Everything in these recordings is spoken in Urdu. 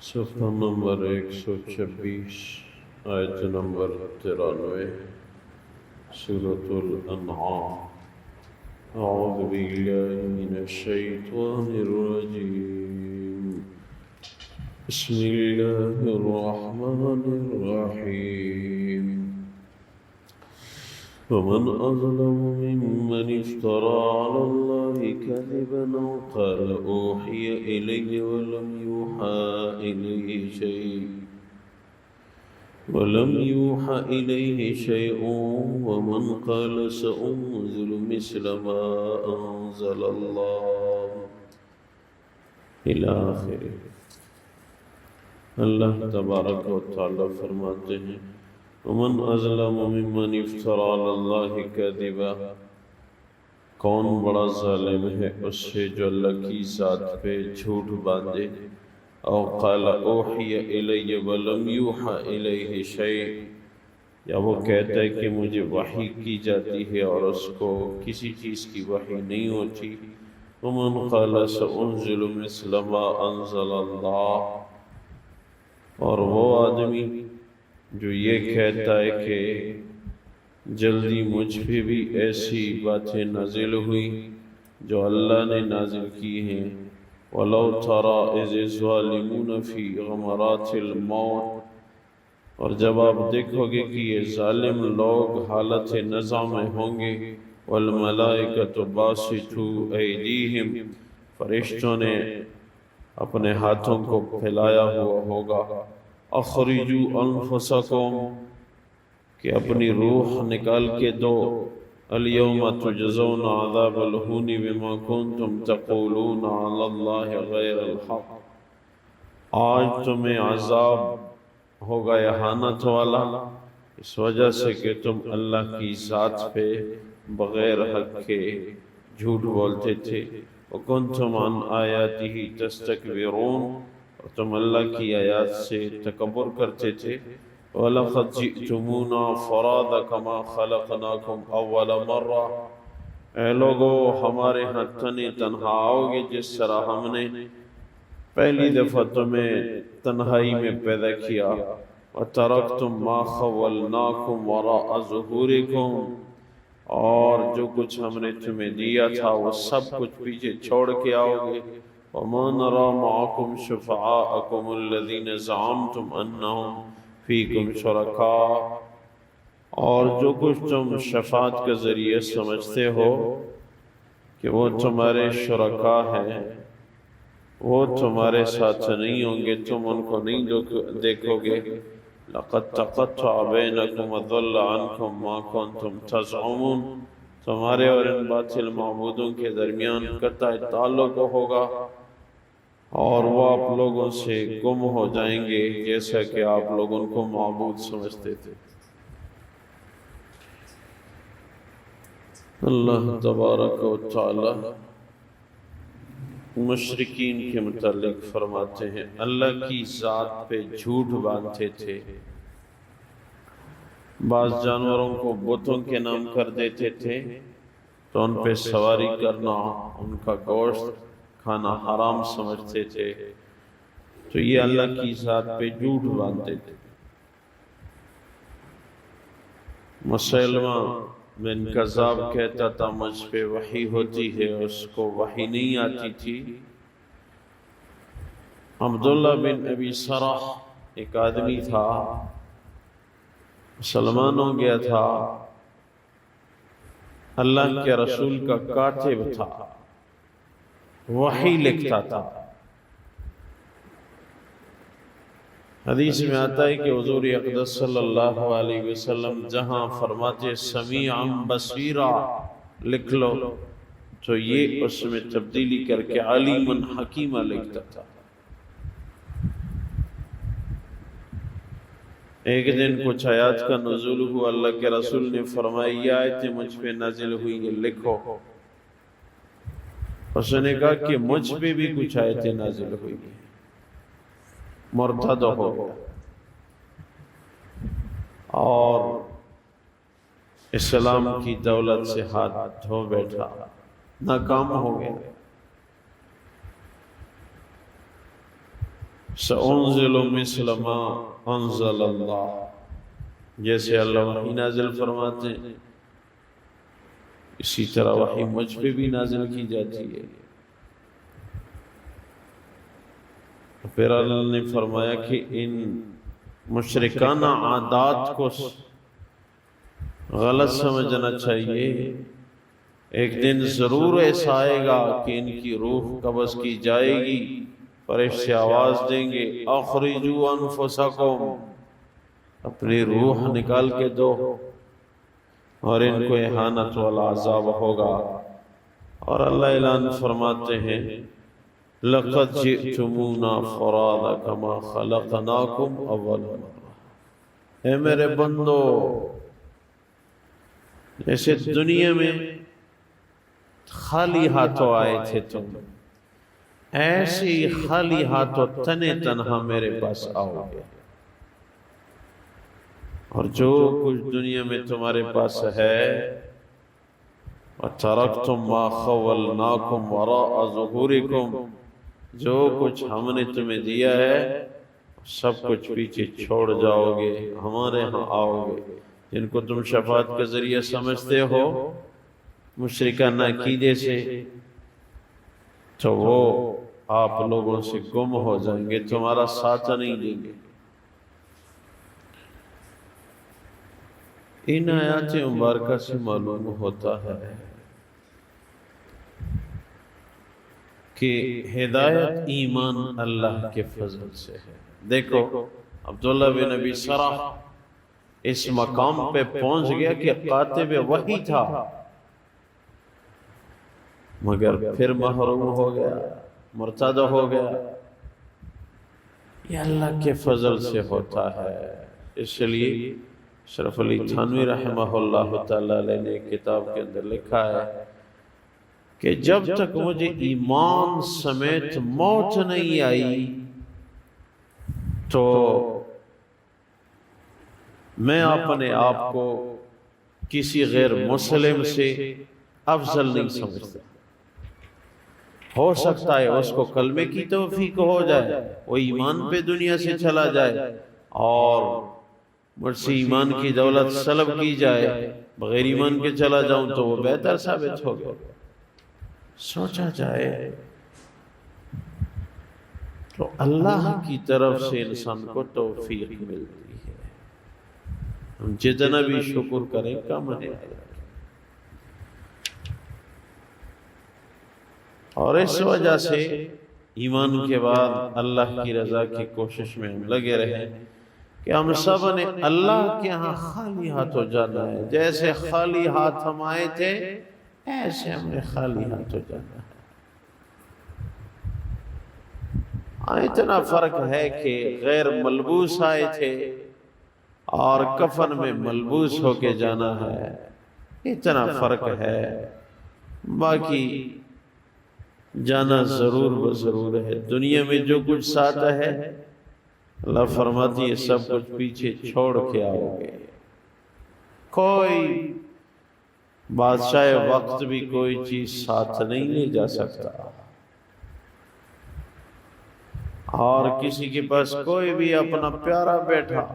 صفحہ نمبر 126 آیت نمبر 93 سورة الانعام۔ اعوذ باللہ من الشیطان الرجیم، بسم اللہ الرحمن الرحیم۔ ومن أظلم ممن افترى على الله كذبا أو قال أوحي إلي ولم يوحى إليه شيء ومن قال سأنزل مثل ما أنزل الله إلى آخره۔ اللہ تبارک و تعالی فرماتے ہیں ومن اظلم ممن افترى على الله كذبا، کون بڑا ظالم ہے اس سے جو اللہ کی ذات پہ جھوٹ باندھے، او قال اوحی الی ولم یوحى الیہ شیء، یا وہ کہتا ہے کہ مجھے وحی کی جاتی ہے اور اس کو کسی چیز کی وحی نہیں ہوتی۔ ومن قال سأنزل مثل ما انزل اللہ، اور وہ آدمی جو یہ کہتا ہے کہ جلدی مجھ پہ بھی ایسی باتیں نازل ہوئی جو اللہ نے نازل کی ہیں۔ وَلَوْ تَرَى إِذِ الظَّالِمُونَ فِي غَمَرَاتِ الْمَوْتِ، اور جب آپ دیکھو گے کہ یہ ظالم لوگ حالت نزع میں ہوں گے، وَالْمَلَائِكَةُ بَاسِطُو أَيْدِيهِمْ، فرشتوں نے اپنے ہاتھوں کو پھیلایا ہوا ہوگا، اخرجوا انفسکم، کہ اپنی روح نکال کے دو، الیوم تجزون عذاب الہون بما کنتم تقولون علی اللہ غیر الحق، آج تمہیں عذاب ہوگا اہانت والا اس وجہ سے کہ تم اللہ کی ذات پہ بغیر حق کے جھوٹ بولتے تھے، وکنتم عن آیاتہ تستکبرون، اور تم اللہ کی آیات سے تکبر کرتے تھے۔ وَلَقَدْ جِئْتُمُونَا فُرَادَىٰ كَمَا خَلَقْنَاكُمْ أَوَّلَ مَرَّةٍ، اے لوگو ہمارے ہاں تنہے تنہا آؤ گے جس طرح ہم نے پہلی دفعہ تمہیں تنہائی میں پیدا کیا۔ وَتَرَكْتُمْ مَا خَوَّلْنَاكُمْ وَرَاءَ ظُهُورِكُمْ، اور جو کچھ ہم نے تمہیں دیا تھا وہ سب کچھ پیچھے چھوڑ کے آؤ گے۔ وَمَا نَرَىٰ مَعَكُمْ شُفَعَاءَكُمُ الَّذِينَ زَعَمْتُمْ أَنَّهُمْ فیکم شرکاء، اور جو کچھ تم شفاعت کے ذریعے سمجھتے ہو کہ وہ تمہارے شرکاء ہیں، وہ تمہارے ساتھ نہیں ہوں گے، تم ان کو نہیں دیکھو گے۔ لَقَدْ تَقَطَّعَ بَيْنَكُمْ وَضَلَّ عَنْكُمْ مَا كُنْتُمْ تَزْعُمُونَ، تمہارے اور ان باطل معبودوں کے درمیان قطع تعلق ہوگا اور وہ آپ لوگوں سے گم ہو جائیں گے جیسا کہ آپ لوگ ان کو معبود سمجھتے تھے۔ اللہ تبارک و تعالی مشرکین کے متعلق فرماتے ہیں اللہ کی ذات پہ جھوٹ باندھتے تھے، بعض جانوروں کو بتوں کے نام کر دیتے تھے تو ان پہ سواری کرنا، ان کا گوشت کھانا حرام سمجھتے تھے، تو یہ اللہ کی ذات پہ جھوٹ باندھتے تھے۔ مسلمہ بن کذاب کہتا تھا مجھ پہ وحی ہوتی ہے، اس کو وحی نہیں آتی تھی۔ عبداللہ بن ابی سرح ایک آدمی تھا، مسلمان ہو گیا تھا، اللہ کے رسول کا کاتب تھا، وحی لکھتا تھا۔ حدیث میں آتا ہے کہ حضور اقدس صلی اللہ علیہ وسلم جہاں فرماتے سمیعا بصیرا لکھ لو، تو یہ اس میں تبدیلی کر کے علیما حکیما لکھتا تھا۔ ایک دن کچھ آیات کا نزول ہوا، اللہ کے رسول نے فرمایا یہ آیتیں مجھ پہ نازل ہوئی ہیں لکھو۔ اس نے کہا کہ مجھ پہ بھی کچھ آیتیں نازل ہوئی ہیں، مرتد ہو گیا اور اسلام کی دولت سے ہاتھ دھو بیٹھا، ناکام ہو گیا۔ سأنزل مثل ما انزل اللہ، جیسے اللہ وحی نازل فرماتے ہیں اسی طرح وحی مجھ پہ بھی نازل کی جاتی ہے۔ پھر اللہ نے فرمایا کہ ان مشرکانہ عادات کو غلط سمجھنا چاہیے، ایک دن ضرور ایسا آئے گا کہ ان کی روح قبض کی جائے گی، فرشتے آواز دیں گے اخرجوا انفسکم، اپنی روح نکال کے دو، اور ان کو اہانت والا عذاب ہوگا۔ اور اللہ اعلان فرماتے ہیں لقد جئتمونا فرادا کما خلقناکم اول مرہ، اے میرے بندو جیسے دنیا میں خالی ہاتھوں آئے تھے تم، ایسے ہی خالی ہاتھوں تنے تنہا میرے پاس آؤ گے، اور جو کچھ دنیا میں تمہارے پاس ہے وَتَرَكْتُمْ مَا خَوَّلْنَاكُمْ وَرَاءَ ظُهُورِكُمْ، جو کچھ ہم نے تمہیں دیا ہے سب کچھ پیچھے چھوڑ جاؤ گے، ہمارے ہاں آؤ گے۔ جن کو تم شفاعت کا ذریعہ سمجھتے ہو مشرکانہ عقیدے سے، تو وہ آپ لوگوں سے گم ہو جائیں گے، تمہارا ساتھ نہیں دیں گے۔ ان آیات مبارکہ سے معلوم ہوتا ہے کہ ہدایت ایمان اللہ کے فضل سے ہے۔ دیکھو عبداللہ بن ابی سرح اس مقام پہ پہنچ گیا کہ کاتب وحی تھا، مگر پھر محروم ہو گیا، مرتد ہو گیا۔ یہ اللہ کے فضل سے ہوتا ہے۔ اس لیے اشرف علی تھانوی رحمہ اللہ تعالیٰ علیہ نے کتاب کے اندر لکھا ہے کہ جب تک مجھے ایمان سمیت موت نہیں آئی تو میں اپنے آپ کو کسی غیر مسلم سے افضل نہیں سمجھتا۔ ہو سکتا ہے اس کو کلمے کی توفیق ہو جائے، وہ ایمان پہ دنیا سے چلا جائے، اور مجھ سے ایمان کی دولت سلب کی جائے، بغیر ایمان کے چلا جاؤں تو وہ بہتر ثابت ہو گیا۔ سوچا جائے تو اللہ کی طرف سے انسان کو توفیق ملتی ہے، ہم جتنا بھی شکر کریں کم ہے۔ اور اس وجہ سے ایمان کے بعد اللہ کی رضا کی کوشش میں ہم لگے رہیں کہ ہم سب نے اللہ کے ہاں خالی ہاتھوں جانا ہے۔ جیسے خالی ہاتھ ہم آئے تھے ایسے ہم نے خالی ہاتھوں جانا ہے۔ اتنا فرق ہے کہ غیر ملبوس آئے تھے اور کفن میں ملبوس ہو کے جانا ہے، اتنا فرق ہے۔ باقی جانا ضرور ضرور ہے۔ دنیا میں جو کچھ ساتھ ہے اللہ فرماتی ہے سب کچھ پیچھے چھوڑ کے آؤ گے۔ کوئی بادشاہ وقت بھی کوئی چیز ساتھ نہیں لے جا سکتا، اور کسی کے پاس کوئی بھی اپنا پیارا بیٹھا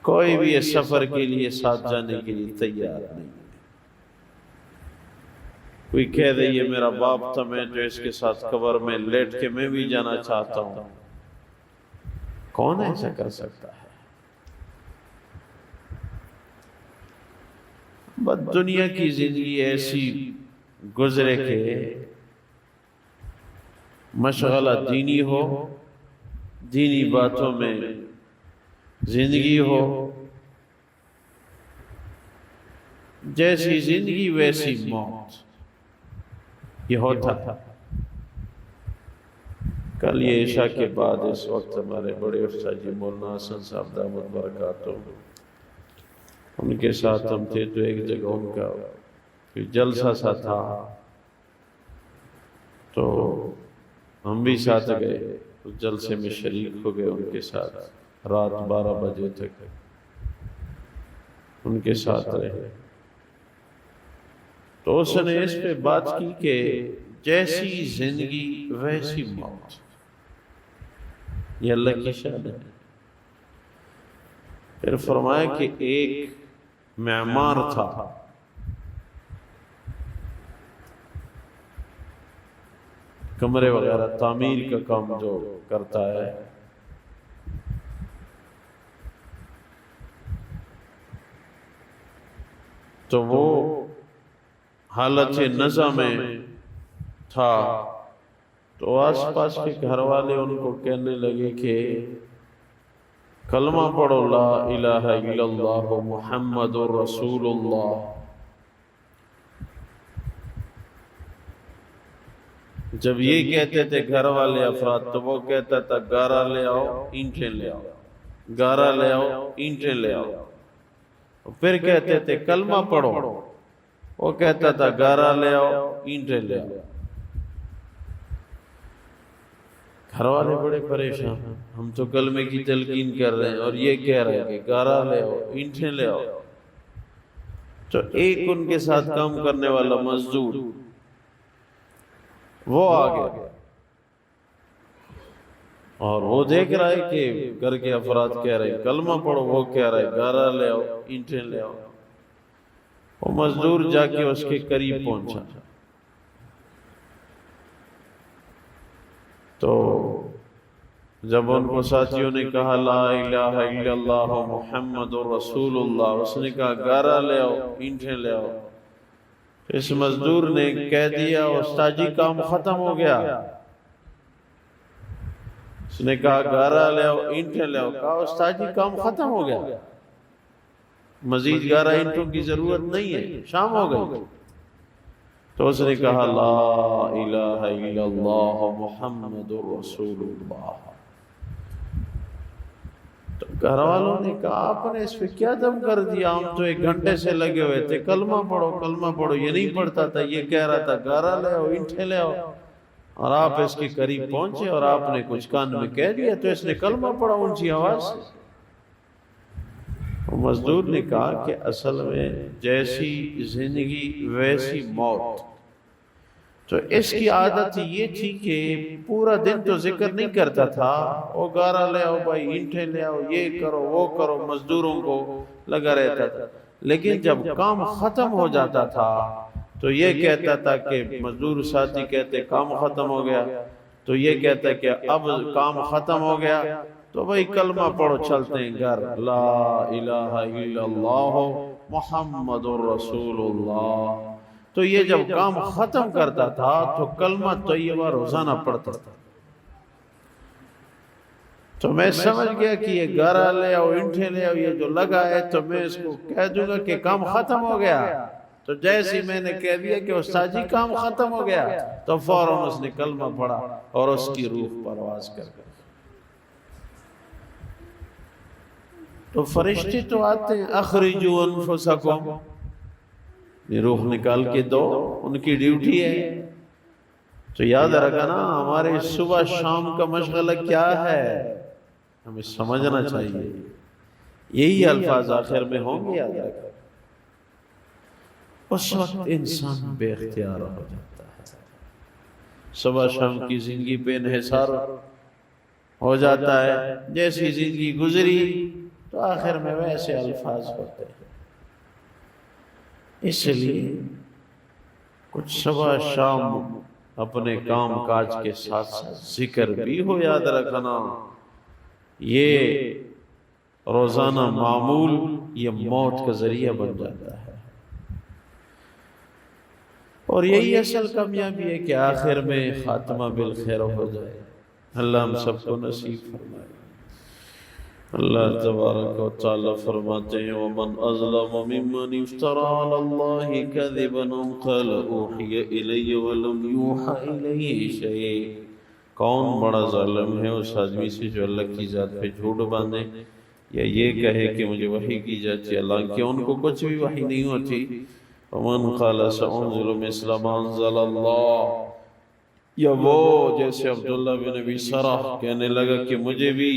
کوئی بھی اس سفر کے لیے ساتھ جانے کے لیے تیار نہیں۔ کوئی کہہ دے یہ میرا باپ تھا، میں جو اس کے ساتھ قبر میں لیٹ کے میں بھی جانا چاہتا ہوں، کون ایسا کر سکتا ہے؟ بس دنیا کی زندگی ایسی گزرے کہ مشغلہ دینی ہو، دینی باتوں میں زندگی ہو، جیسی زندگی ویسی موت، یہ ہوتا تھا۔ کل یہ عشاء کے بعد اس وقت ہمارے بڑے استاد جی مولانا حسن صاحب دامت برکاتہ، ان کے ساتھ ہم تھے تو ایک جگہ ان کا جلسہ سا تھا، تو ہم بھی ساتھ گئے، اس جلسے میں شریک ہو گئے ان کے ساتھ، رات 12 بجے تک ان کے ساتھ رہے۔ تو اس نے اس پہ بات کی کہ جیسی زندگی ویسی موت، یہ اللہ کی شان ہے۔ پھر فرمایا کہ ایک معمار تھا، کمرے وغیرہ تعمیر کا کام جو کرتا ہے، تو وہ حالت نزع میں تھا، تو آس پاس کے گھر والے ان کو کہنے لگے کہ کلمہ پڑھو لا الہ الا اللہ محمد رسول اللہ۔ جب یہ کہتے تھے گھر والے افراد تو وہ کہتا تھا گارا لے آؤ اینٹیں لے آؤ، گارا لے آؤ اینٹیں لے آؤ۔ پھر کہتے تھے کلمہ پڑھو، وہ کہتا تھا گارا لے آؤ اینٹیں لے آؤ۔ گھر والے بڑے پریشان، ہم تو کلمے کی تلقین کر رہے ہیں اور یہ کہہ رہے ہیں کہ گارا لے آؤ اینٹیں لے آؤ۔ تو ایک ان کے ساتھ کام کرنے والا مزدور وہ آ گیا اور وہ دیکھ رہا ہے کہ گھر کے افراد کہہ رہے ہیں کلمہ پڑھو، وہ کہہ رہا ہے گارا لے آؤ اینٹیں لے آؤ۔ وہ مزدور جا کے اس کے قریب پہنچا تو جب ان کو ساتھیوں نے کہا لا الہ الا اللہ محمد رسول اللہ، اس نے کہا گارا لے آؤ اینٹیں لے آؤ۔ اس مزدور نے کہہ دیا استاد جی کام ختم ہو گیا۔ اس نے کہا گارا لے آؤ اینٹیں لے آؤ، کہا استاد جی کام ختم ہو گیا، مزید گارا اینٹوں کی ضرورت نہیں ہے، شام ہو گئی۔ تو اس نے کہا لا الہ الا اللہ محمد رسول اللہ۔ تو گھر والوں نے کہا آپ نے اس پہ کیا دم کر دیا، ہم تو 1 گھنٹے سے لگے ہوئے تھے، کلمہ پڑھو کلمہ پڑھو، یہ نہیں پڑھتا تھا، یہ کہہ رہا تھا گارا لے آؤ اینٹیں لے آؤ، اور آپ اس کے قریب پہنچے اور آپ نے کچھ کان میں کہہ دیا تو اس نے کلمہ پڑھا اونچی آواز سے۔ مزدور نے کہا کہ اصل میں جیسی زندگی ویسی موت، تو اس کی عادت یہ تھی کہ پورا دن تو ذکر نہیں کرتا تھا، وہ گارا لے آؤ بھائی اینٹیں لے آؤ، یہ کرو وہ کرو، مزدوروں کو لگا رہتا تھا، لیکن جب کام ختم ہو جاتا تھا تو یہ کہتا تھا کہ مزدور ساتھی کہتے کام ختم ہو گیا، تو یہ کہتا کہ اب کام ختم ہو گیا تو بھائی کلمہ پڑھو چلتے ہیں گھر، لا الہ الا اللہ محمد رسول اللہ۔ تو یہ جب کام ختم کرتا تھا تو کلمہ طیبہ روزانہ پڑھتا تھا۔ تو میں سمجھ گیا کہ یہ گارا لے آؤ اینٹیں لے آؤ یہ جو لگا ہے، تو میں اس کو کہہ دوں گا کہ کام ختم ہو گیا۔ تو جیسے میں نے کہہ دیا کہ استاد جی کام ختم ہو گیا، تو فوراً اس نے کلمہ پڑھا اور اس کی روح پرواز کر گئی۔ تو فرشتے تو آتے ہیں اخرجوا انفسکم، یہ روح نکال کے دو، ان کی ڈیوٹی ہے۔ تو یاد رکھا نا ہمارے صبح شام کا مشغلہ کیا ہے، ہمیں سمجھنا چاہیے، یہی الفاظ آخر میں ہوں گے، یاد رکھا۔ اس وقت انسان بے اختیار ہو جاتا ہے، صبح شام کی زندگی بے انحصار ہو جاتا ہے، جیسی زندگی گزری تو آخر میں ویسے الفاظ ہوتے ہیں۔ اس لیے کچھ صبح شام اپنے کام کاج کے ساتھ ساتھ ذکر بھی ہو، یاد رکھنا یہ روزانہ معمول یہ موت کا ذریعہ بن جاتا ہے۔ اور یہی اصل کامیابی ہے کہ آخر میں خاتمہ بالخیر ہو جائے۔ اللہ ہم سب کو نصیب فرمائے۔ اللہ تبارک و تعالی فرماتے ہیں وَمَنْ أَظْلَمُ مِمَّنِ افْتَرَى عَلَى اللَّهِ كَذِبًا قَالَ أُوحِيَ إِلَيَّ وَلَمْ يُوحَ إِلَيْهِ شَيْءٌ، کون بڑا ظالم ہے اس آدمی سے جو اللہ کی ذات پہ جھوٹ باندھے یا یہ کہے کہ مجھے وحی کی جاتی ہے، حالانکہ ان کو کچھ بھی وحی نہیں ہوتی۔ وَمَنْ قَالَ سَأُنزِلُ مِثْلَ مَا أَنزَلَ اللَّهُ، یا وہ جیسے عبداللہ بن ابی سرح کہنے لگا کہ مجھے بھی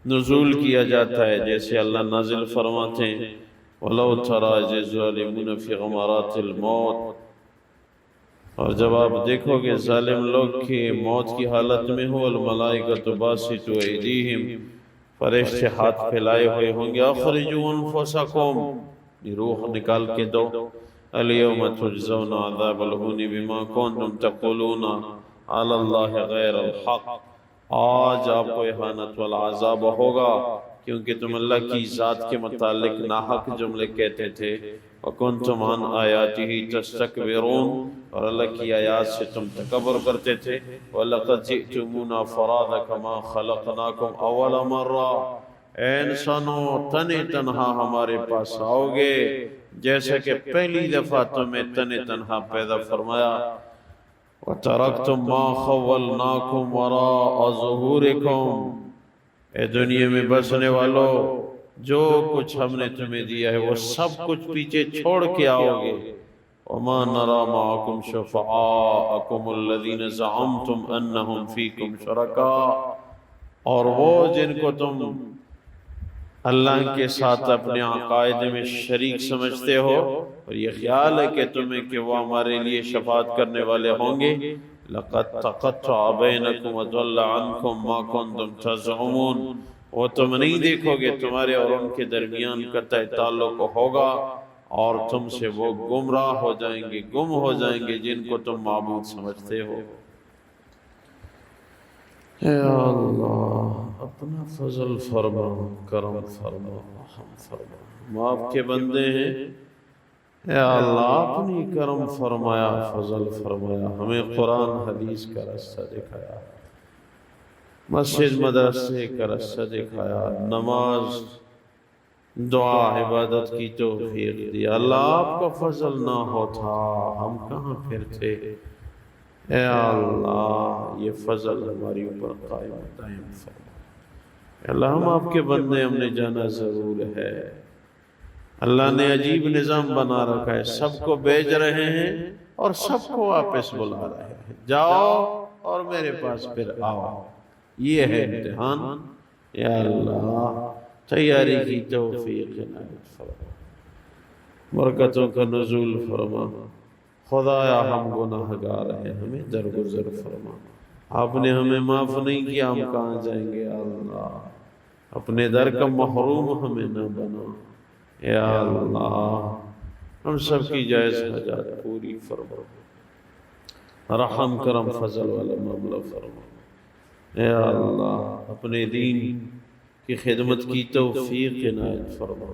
نزول کیا جاتا ہے جیسے اللہ نازل فرماتے ہیں وَلَوْ تَرَى إِذِ الظَّالِمُونَ فِي غَمَرَاتِ الْمَوْتِ، اور جب آپ دیکھو گے ظالم لوگ کی موت کی حالت میں ہو، الملائکۃ باسطوا ایدیہم، فرشتے ہاتھ پھیلائے ہوئے ہوں گے، اخرجوا انفسکم، روح نکال کے دو، الیوم تجزون عذاب الہون بما کنتم تقولون علی اللہ غیر الحق، آج آپ کو اہانت والعذاب ہوگا کیونکہ تم اللہ کی ذات کے متعلق ناحق جملے کہتے تھے، وکنتم عن آیاتہ تستکبرون، اور اللہ کی آیات سے تم تکبر کرتے تھے، وَلَقَدْ جِئْتُمُونَا فَرَادَ كَمَا خَلَقْنَاكُمْ أَوَّلَ مَرَّةٍ، اے انسانوں تنے تنہا ہمارے پاس آؤ گے جیسے کہ پہلی دفعہ تمہیں تنے تنہا پیدا فرمایا، وَتَرَكْتُمْ مَا خَوَّلْنَاكُمْ وَرَاءَ ظُهُورِكُمْ، اے دنیا میں بسنے والو جو کچھ ہم نے تمہیں دیا ہے وہ سب کچھ پیچھے چھوڑ کے آؤ گے، وَمَا نَرَى مَعَكُمْ شُفَعَاءَكُمُ الَّذِينَ زَعَمْتُمْ أَنَّهُمْ فِيكُمْ شُرَكَاء، اور وہ جن کو تم اللہ کے ساتھ اپنے عقائد میں شریک سمجھتے ہو اور یہ خیال ہے کہ تمہیں کہ وہ ہمارے لیے شفاعت کرنے والے ہوں گے، لَقَدْ تَقَطَّعَ بَيْنَكُمْ وَضَلَّ عَنْكُمْ مَا كُنْتُمْ تَزْعُمُونَ، وہ تم نہیں دیکھو گے تمہارے اور ان کے درمیان قطع تعلق ہوگا اور تم سے وہ گمراہ ہو جائیں گے، گم ہو جائیں گے جن کو تم معبود سمجھتے ہو۔ اے اللہ اپنا فضل فرما، کرم فرما، رحم فرما، ہم آپ کے بندے ہیں، اے اللہ اپنی کرم فرمایا، فضل فرمایا، ہمیں قرآن حدیث کا راستہ دکھایا، مسجد مدرسے کا راستہ دکھایا، نماز دعا عبادت کی توفیق دیا، اللہ آپ کا فضل نہ ہوتا ہم کہاں پھرتے، اے اللہ یہ فضل ہماری اوپر قائم دائم فرما، اللہ ہم آپ کے بندے، ہم نے جانا ضرور ہے، اللہ نے عجیب نظام بنا رکھا ہے، سب کو بھیج رہے ہیں اور سب کو واپس بلا رہے ہیں، جاؤ اور میرے پاس پھر آؤ، یہ ہے امتحان، یا اللہ تیاری کی توفیق عنایت فرما، برکتوں کا نزول فرما، خدایا ہم گناہ گار ہیں ہمیں درگزر فرما، آپ نے ہمیں معاف نہیں کیا ہم کہاں جائیں گے، یا اللہ اپنے در کا محروم ہمیں نہ بنا، یا اللہ ہم سب کی جائز حاجات پوری فرما، رحم کرم فضل والا معاملہ فرما، یا اللہ اپنے دین کی خدمت کی توفیق عنایت فرما،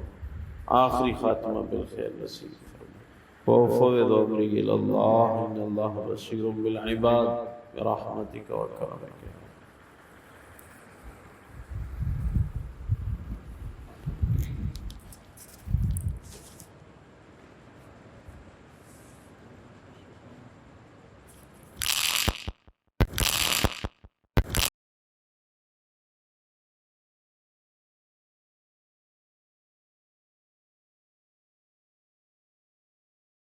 آخری خاتمہ بالخیر نصیب فرما، وَأُفَوِّضُ أَمْرِي إِلَى اللَّهِ إِنَّ اللَّهَ بَصِيرٌ بِالْعِبَادِ برحمتك وكرمك۔